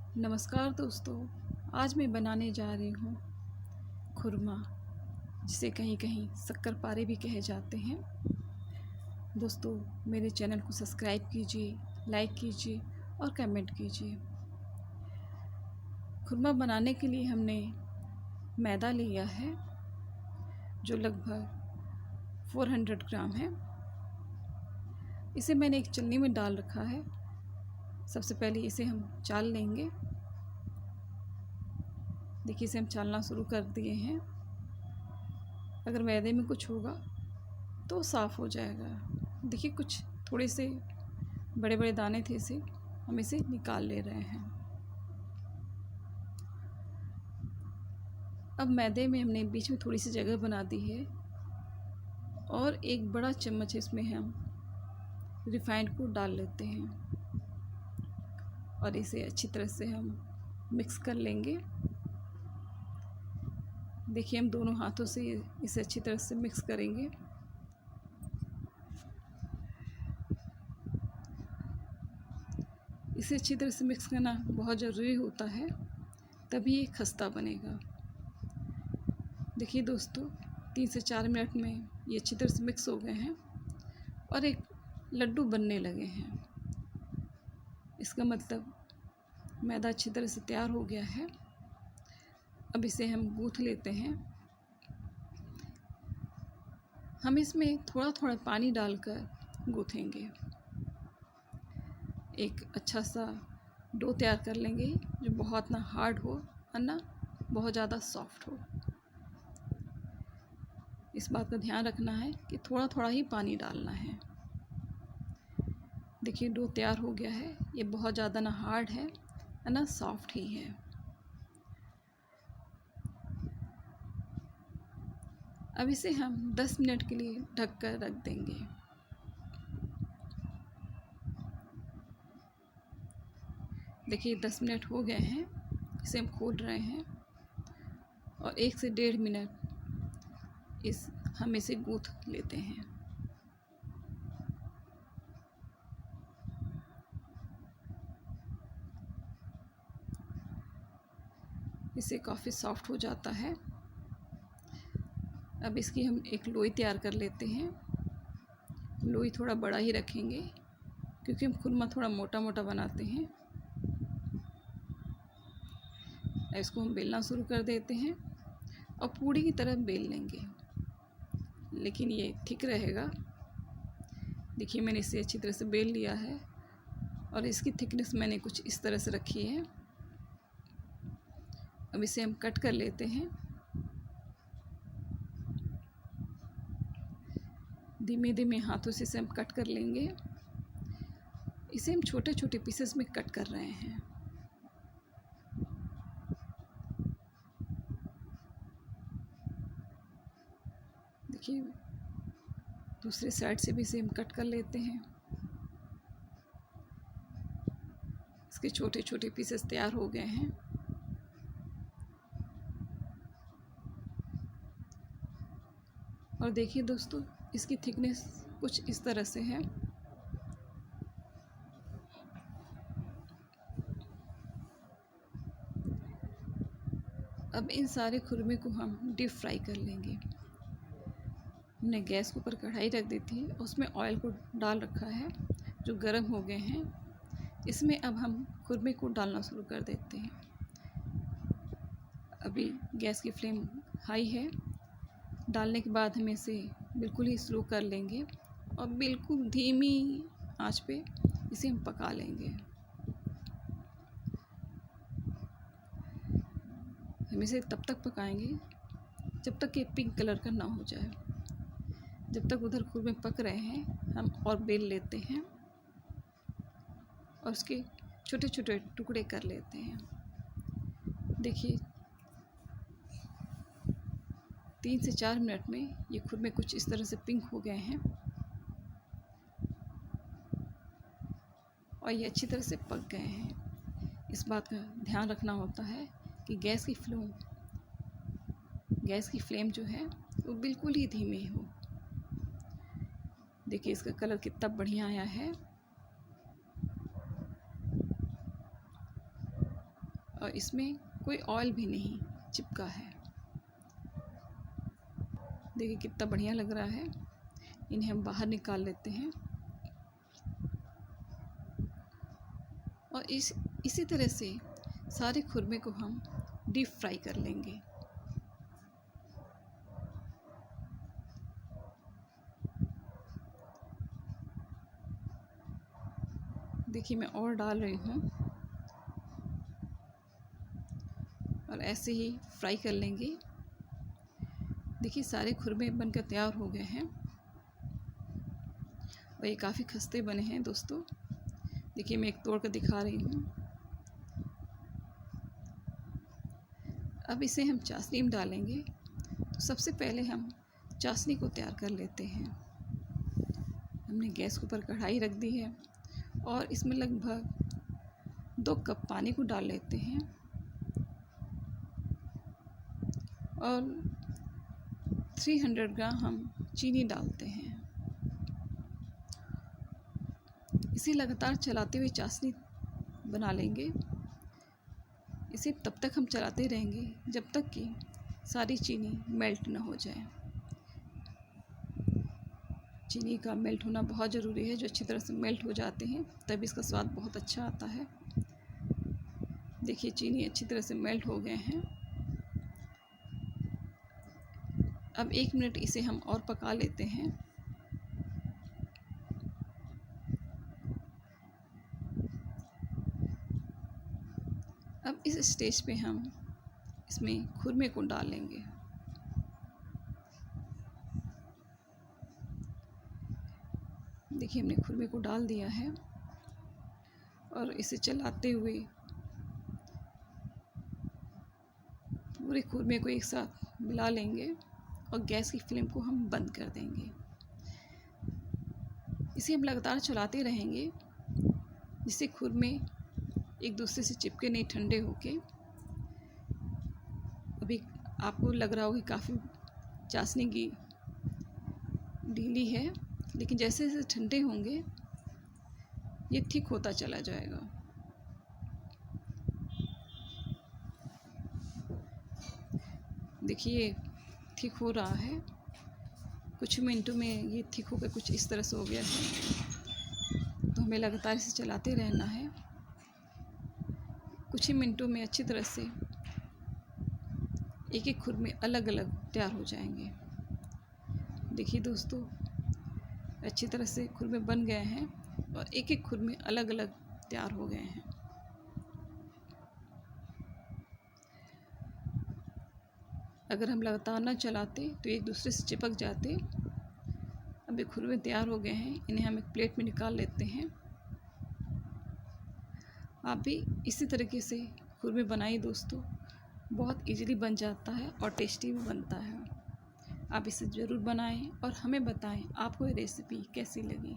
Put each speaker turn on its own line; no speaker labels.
नमस्कार दोस्तों, आज मैं बनाने जा रही हूँ खुरमा, जिसे कहीं कहीं शक्करपारे भी कहे जाते हैं। दोस्तों, मेरे चैनल को सब्सक्राइब कीजिए, लाइक कीजिए और कमेंट कीजिए। खुरमा बनाने के लिए हमने मैदा लिया है जो लगभग 400 ग्राम है। इसे मैंने एक चलनी में डाल रखा है। सबसे पहले इसे हम चाल लेंगे। देखिए, इसे हम चालना शुरू कर दिए हैं। अगर मैदे में कुछ होगा तो साफ़ हो जाएगा। देखिए, कुछ थोड़े से बड़े बड़े दाने थे, इसे हम इसे निकाल ले रहे हैं। अब मैदे में हमने बीच में थोड़ी सी जगह बना दी है और एक बड़ा चम्मच इसमें हम रिफाइंड को डाल लेते हैं और इसे अच्छी तरह से हम मिक्स कर लेंगे। देखिए, हम दोनों हाथों से इसे अच्छी तरह से मिक्स करेंगे। इसे अच्छी तरह से मिक्स करना बहुत ज़रूरी होता है, तभी ये खस्ता बनेगा। देखिए दोस्तों, 3 से 4 मिनट में ये अच्छी तरह से मिक्स हो गए हैं और एक लड्डू बनने लगे हैं। इसका मतलब मैदा अच्छी तरह से तैयार हो गया है। अब इसे हम गूँथ लेते हैं। हम इसमें थोड़ा थोड़ा पानी डालकर गूँथेंगे। एक अच्छा सा डो तैयार कर लेंगे जो बहुत ना हार्ड हो और ना बहुत ज़्यादा सॉफ्ट हो। इस बात का ध्यान रखना है कि थोड़ा थोड़ा ही पानी डालना है। देखिए, डो तैयार हो गया है। ये बहुत ज़्यादा ना हार्ड है और ना सॉफ्ट ही है। अब इसे हम 10 मिनट के लिए ढक कर रख देंगे। देखिए, 10 मिनट हो गए हैं। इसे हम खोल रहे हैं और 1 से 1.5 मिनट हम इसे गूँथ लेते हैं। इससे काफ़ी सॉफ्ट हो जाता है। अब इसकी हम एक लोई तैयार कर लेते हैं। लोई थोड़ा बड़ा ही रखेंगे क्योंकि हम खुरमा थोड़ा मोटा मोटा बनाते हैं। इसको हम बेलना शुरू कर देते हैं और पूड़ी की तरह बेल लेंगे, लेकिन ये ठीक रहेगा। देखिए, मैंने इसे अच्छी तरह से बेल लिया है और इसकी थिकनेस मैंने कुछ इस तरह से रखी है। अब इसे हम कट कर लेते हैं। धीमे धीमे हाथों से इसे हम कट कर लेंगे। इसे हम छोटे छोटे पीसेस में कट कर रहे हैं। देखिए, दूसरे साइड से भी इसे हम कट कर लेते हैं। इसके छोटे छोटे पीसेस तैयार हो गए हैं। और देखिए दोस्तों, इसकी थिकनेस कुछ इस तरह से है। अब इन सारे खुरमे को हम डीप फ्राई कर लेंगे। हमने गैस के ऊपर कढ़ाई रख दी थी, उसमें ऑयल को डाल रखा है जो गर्म हो गए हैं। इसमें अब हम खुरमे को डालना शुरू कर देते हैं। अभी गैस की फ्लेम हाई है। डालने के बाद हम इसे बिल्कुल ही स्लो कर लेंगे और बिल्कुल धीमी आंच पे इसे हम पका लेंगे। हम इसे तब तक पकाएंगे जब तक ये पिंक कलर का ना हो जाए। जब तक उधर खुरमे पक रहे हैं, हम और बेल लेते हैं और उसके छोटे छोटे टुकड़े कर लेते हैं। देखिए, 3 से 4 मिनट में ये खुरमे कुछ इस तरह से पिंक हो गए हैं और ये अच्छी तरह से पक गए हैं। इस बात का ध्यान रखना होता है कि गैस की फ्लेम जो है वो बिल्कुल ही धीमी हो। देखिए, इसका कलर कितना बढ़िया आया है। और इसमें कोई ऑयल भी नहीं चिपका है। देखिए कितना बढ़िया लग रहा है। इन्हें हम बाहर निकाल लेते हैं और इसी तरह से सारे खुरमे को हम डीप फ्राई कर लेंगे। देखिए मैं और डाल रही हूँ और ऐसे ही फ्राई कर लेंगे। देखिए सारे खुरमे बनकर तैयार हो गए हैं और ये काफ़ी खस्ते बने हैं दोस्तों। देखिए मैं एक तोड़ कर दिखा रही हूँ। अब इसे हम चाशनी में डालेंगे। तो सबसे पहले हम चाशनी को तैयार कर लेते हैं। हमने गैस के ऊपर कढ़ाई रख दी है और इसमें लगभग 2 कप पानी को डाल लेते हैं और 300 ग्राम हम चीनी डालते हैं। इसे लगातार चलाते हुए चाशनी बना लेंगे। इसे तब तक हम चलाते रहेंगे जब तक कि सारी चीनी मेल्ट ना हो जाए। चीनी का मेल्ट होना बहुत ज़रूरी है। जो अच्छी तरह से मेल्ट हो जाते हैं तब इसका स्वाद बहुत अच्छा आता है। देखिए चीनी अच्छी तरह से मेल्ट हो गए हैं। अब 1 मिनट इसे हम और पका लेते हैं। अब इस स्टेज पे हम इसमें खुरमे को डालेंगे। देखिए हमने खुरमे को डाल दिया है और इसे चलाते हुए पूरे खुरमे को एक साथ मिला लेंगे और गैस की फ्लेम को हम बंद कर देंगे। इसे हम लगातार चलाते रहेंगे जिससे खुरमे एक दूसरे से चिपके नहीं, ठंडे होके। अभी आपको लग रहा होगा कि काफ़ी चाशनी की ढीली है, लेकिन जैसे जैसे ठंडे होंगे ये ठीक होता चला जाएगा। देखिए ठीक हो रहा है। कुछ मिनटों में ये ठीक होकर कुछ इस तरह से हो गया है। तो हमें लगातार इसे चलाते रहना है। कुछ ही मिनटों में अच्छी तरह से एक एक खुरमे अलग अलग तैयार हो जाएंगे। देखिए दोस्तों अच्छी तरह से खुरमे बन गए हैं और एक एक खुरमे अलग अलग तैयार हो गए हैं। अगर हम लगातार ना चलाते तो एक दूसरे से चिपक जाते। अब ये खुरमे तैयार हो गए हैं। इन्हें हम एक प्लेट में निकाल लेते हैं। आप भी इसी तरीके से खुरमे बनाइए दोस्तों। बहुत इजीली बन जाता है और टेस्टी भी बनता है। आप इसे ज़रूर बनाएं और हमें बताएं आपको ये रेसिपी कैसी लगी।